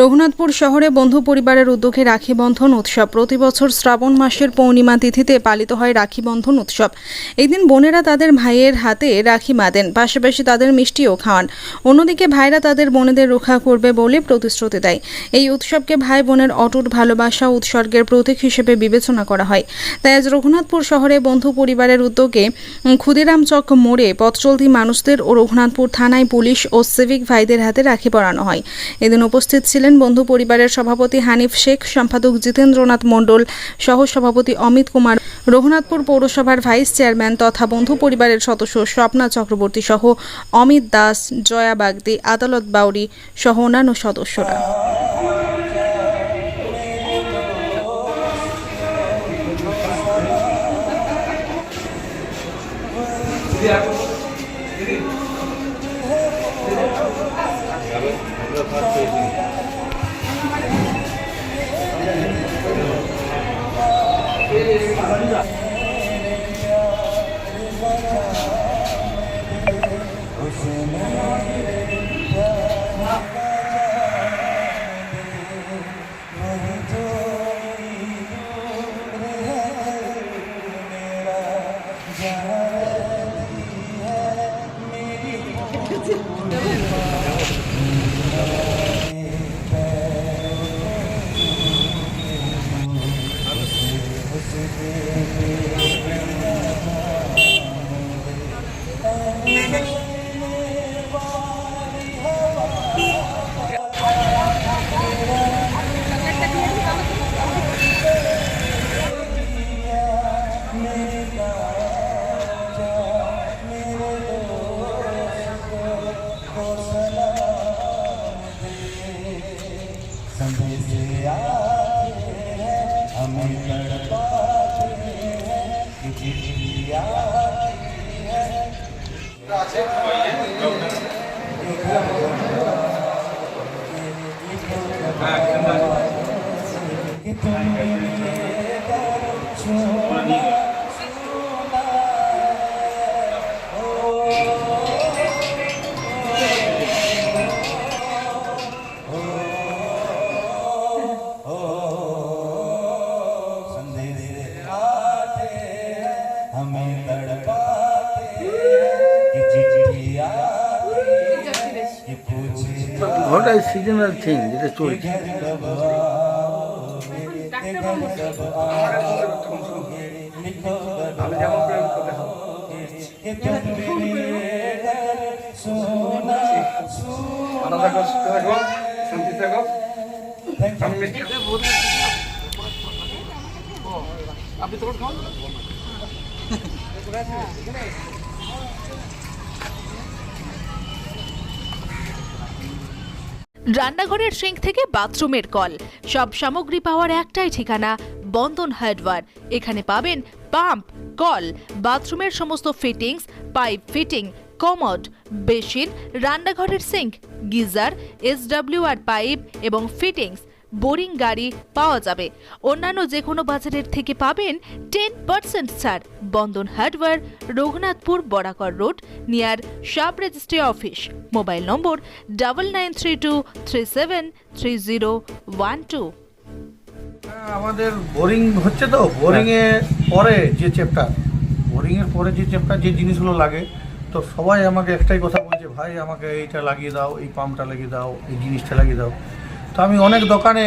রঘুনাথপুর শহরে বন্ধু পরিবারের উদ্যোগে রাখি বন্ধন উৎসব প্রতি বছর শ্রাবণ মাসের পূর্ণিমা তিথিতে পালিত হয় রাখি বন্ধন উৎসব। এই দিন বোনেরা তাদের ভাইয়ের হাতে রাখি বাঁধেন, পাশাপাশি তাদের মিষ্টিও খাওয়ান। অন্যদিকে ভাইরা তাদের বোনেদের রক্ষা করবে বলে প্রতিশ্রুতি দেয়। এই উৎসবকে ভাই বোনের অটুট ভালোবাসা উৎসর্গের প্রতীক হিসেবে বিবেচনা করা হয়। তাই আজ রঘুনাথপুর শহরে বন্ধু পরিবারের উদ্যোগে ক্ষুদিরাম চক মোড়ে পথচলতি মানুষদের ও রঘুনাথপুর থানায় পুলিশ ও সিভিক ভাইদের হাতে রাখি পরানো হয়। এদিন উপস্থিত ছিলেন বন্ধু পরিবারের সভাপতি হানিফ শেখ, সম্পাদক জিতেন্দ্রনাথ মণ্ডল, সহ সভাপতি অমিত কুমার, রঘুনাথপুর পৌরসভার ভাইস চেয়ারম্যান তথা বন্ধু পরিবারের সদস্য স্বপ্না চক্রবর্তী সহ অমিত দাস, জয়া বাগদি, আদালত বাউরি সহ অন্যান্য সদস্যরা। What is seasonal thing? It is true. রান্নাঘরের সিঙ্ক থেকে বাথরুমের কল, সব সামগ্রী পাওয়ার একটাই ঠিকানা বন্ধন হার্ডওয়্যার। এখানে পাবেন পাম্প, কল, বাথরুমের সমস্ত fittings, pipe fitting, commode, basin, রান্নাঘরের সিঙ্ক, গিজার, SWR পাইপ এবং ফিটিংস, বোরিং গাড়ি পাওয়া যাবে। অন্যান্য যে কোনো বাজারের থেকে পাবেন 10% ছাড়। Bandhan hardware, Raghunathpur Barakar road, near sub registry office. Mobile number 9932373012। আমাদের বোরিং হচ্ছে তো, বোরিং এর পরে যে চ্যাপ্টার যে জিনিসগুলো লাগে, তো সবাই আমাকে একটাই কথা বলছে, ভাই আমাকে এইটা লাগিয়ে দাও, এই পাম্পটা লাগিয়ে দাও, এই জিনিসটা লাগিয়ে দাও। তো আমি অনেক দোকানে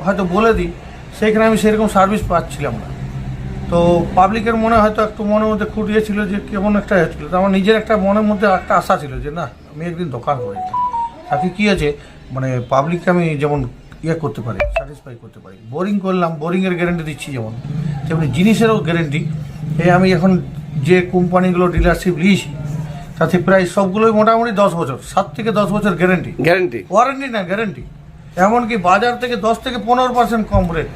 হয়তো বলে দিই, সেখানে আমি সেরকম সার্ভিস পাচ্ছিলাম না। তো পাবলিকের মনে হয়তো একটু মনের মধ্যে খুঁটিয়েছিল যে কেমন একটা হচ্ছিল। তো আমার নিজের একটা মনের মধ্যে একটা আশা ছিল যে না, আমি একদিন দোকান করি, তাতে কী আছে মানে পাবলিককে আমি যেমন করতে পারি, স্যাটিসফাই করতে পারি। বোরিং করলাম, বোরিংয়ের গ্যারেন্টি দিচ্ছি যেমন, তেমনি জিনিসেরও গ্যারেন্টি। আমি এখন যে কোম্পানিগুলো ডিলারশিপ নিয়েছি তাতে প্রায় সবগুলোই মোটামুটি 10 বছর, 7 থেকে 10 বছর গ্যারেন্টি, ওয়ারেন্টি না গ্যারেন্টি। এমনকি বাজার থেকে 10 থেকে 15% কম রেট